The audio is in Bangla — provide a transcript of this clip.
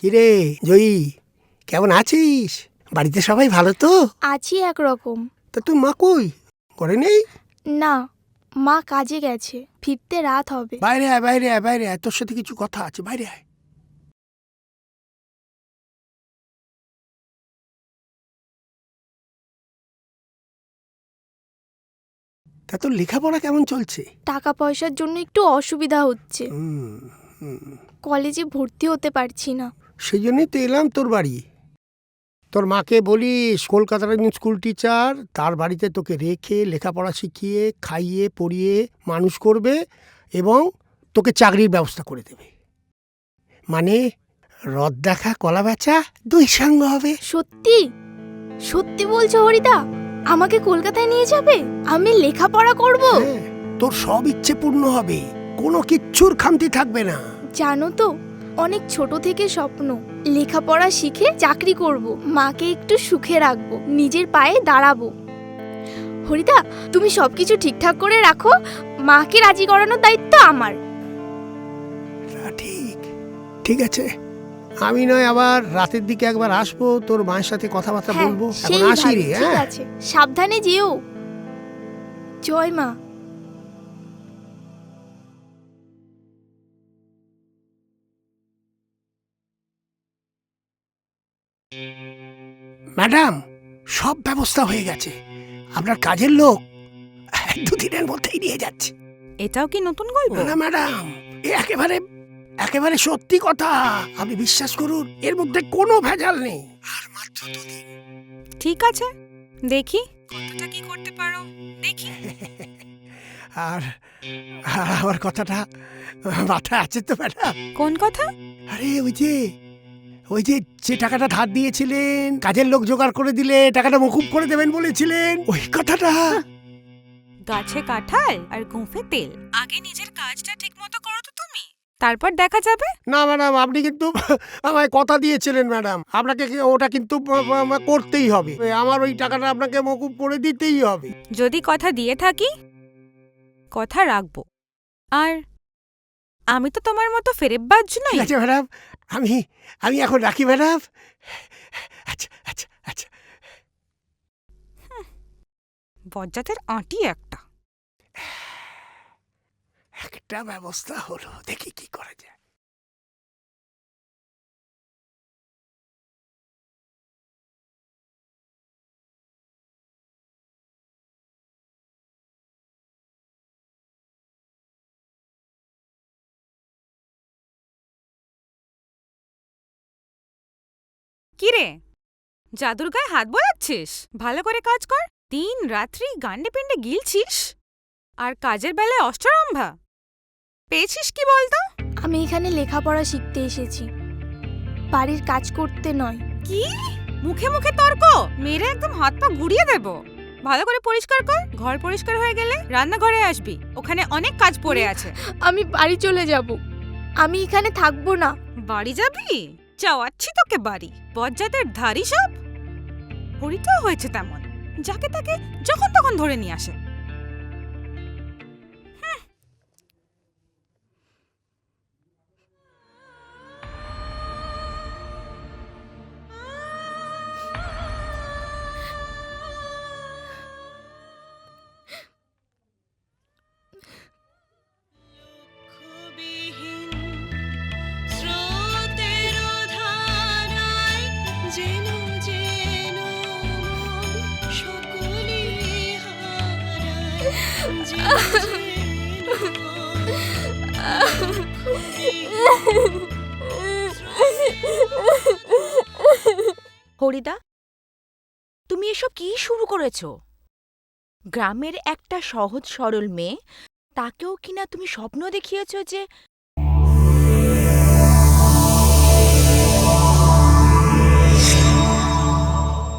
কিরে জয়ী, কেমন আছিস? বাড়িতে সবাই ভালো তো? আছি একরকম। তা তুই মা কই? ঘরে নেই? না, মা কাজে গেছে, ফিরতে রাত হবে। বাইরে আয়, বাইরে আয়, বাইরে আয়, তোর সাথে কিছু কথা আছে, বাইরে আয়। তা তোর লেখাপড়া কেমন চলছে? টাকা পয়সার জন্য একটু অসুবিধা হচ্ছে, কলেজে ভর্তি হতে পারছি না। সেই জন্যই তো এলাম তোর বাড়ি। তোর মাকে বলিস কলকাতার একজন স্কুল টিচার, তার বাড়িতে তোকে রেখে লেখাপড়া শিখিয়ে খাইয়ে পড়িয়ে মানুষ করবে এবং তোকে চাকরির ব্যবস্থা করে দেবে। মানে রদ দেখা কলা বেচা দুই সঙ্গ হবে। সত্যি সত্যি বলছো হরিদা? আমাকে কলকাতায় নিয়ে যাবে? আমি লেখাপড়া করব। হ্যাঁ, তোর সব ইচ্ছে পূর্ণ হবে, কোনো কিচ্ছুর খামতি থাকবে না। জানো তো, অনেক ছোট থেকে স্বপ্ন লেখাপড়া শিখে চাকরি করব, মাকে একটু সুখে রাখবো, নিজের পায়ে দাঁড়াবো। হরিদা, তুমি সবকিছু ঠিকঠাক করে রাখো, মাকে রাজি করানোর দায়িত্ব আমার। তা ঠিক, ঠিক আছে। আমি নয় আবার রাতের দিকে একবার আসবো, তোর মায়ের সাথে কথাবার্তা হ্যাঁ, বলবো। এখন সেই আসি রে। ভালো, ঠিক হ্যাঁ, আছে, সাবধানে যেও। জয় মা। ম্যাডাম, সব ব্যবস্থা হয়ে গেছে। আপনার কাজের লোক দুদিনের মধ্যেই নিয়ে যাচ্ছে। এটাও কি নতুন গল্প? না ম্যাডাম, এ একেবারে একেবারে সত্যি কথা। আপনি বিশ্বাস করুন, এর মধ্যে কোনো ভেজাল নেই। আর মাত্র দুদিন। ঠিক আছে, দেখি কতটা কি করতে পারো, দেখি। আর আর আমার কথাটা মাথায় আছে তো ম্যাডাম? কোন কথা? আরে ওই যে যে টাকাটা ধার দিয়েছিলেন, কাজের লোক জোগাড় করে দিলে টাকাটা মকুব করে দেবেন বলেছিলেন, ওই কথাটা। গাছে কাঁঠাল আর গোঁফে তেল। আগে নিজের কাজটা ঠিকমতো করো তো তুমি, তারপর দেখা যাবে। না ম্যাডাম, আপনি কিন্তু আমায় কথা দিয়েছিলেন ম্যাডাম, আপনাকে ওটা কিন্তু করতেই হবে। আমার ওই টাকাটা আপনাকে মকুব করে দিতেই হবে। যদি কথা দিয়ে থাকি, কথা রাখবো। আর আমি তো তোমার মতো ফেরেববাজ নই। ঠিক আছে ম্যাডাম, আমি আমি এখন রাখি ম্যাডাম। আচ্ছা আচ্ছা আচ্ছা। বজ্জাতের আঁটি একটা। একটা ব্যবস্থা হলো, দেখি কি করা যায়। কি রে, জাদুর গায়ে হাত বোলাচ্ছিস? ভালো করে কাজ কর। দিন রাত্রি গান্ডে পিণ্ডে গিলছিস, আর কাজের বেলায় অষ্টরম্ভা। পেয়েছিস কি বলতো? আমি এখানে লেখাপড়া শিখতে এসেছি, বাড়ির কাজ করতে নয়। কি মুখে মুখে তর্ক! মেরে একদম হাত পা গুড়িয়ে দেব। ভালো করে পরিষ্কার কর। ঘর পরিষ্কার হয়ে গেলে রান্নাঘরে আসবি, ওখানে অনেক কাজ পড়ে আছে। আমি বাড়ি চলে যাব, আমি এখানে থাকবো না। বাড়ি যাবি? চাওয়াচ্ছি তোকে বাড়ি। বজ্জাতের ধারি সব। হরিটাও হয়েছে তেমন, যাকে তাকে যখন তখন ধরে নিয়ে আসে। হরিদা, তুমি এসব কি শুরু করেছো? গ্রামের একটা সহজ সরল মেয়ে, তাকেও কিনা তুমি স্বপ্ন দেখিয়েছ যে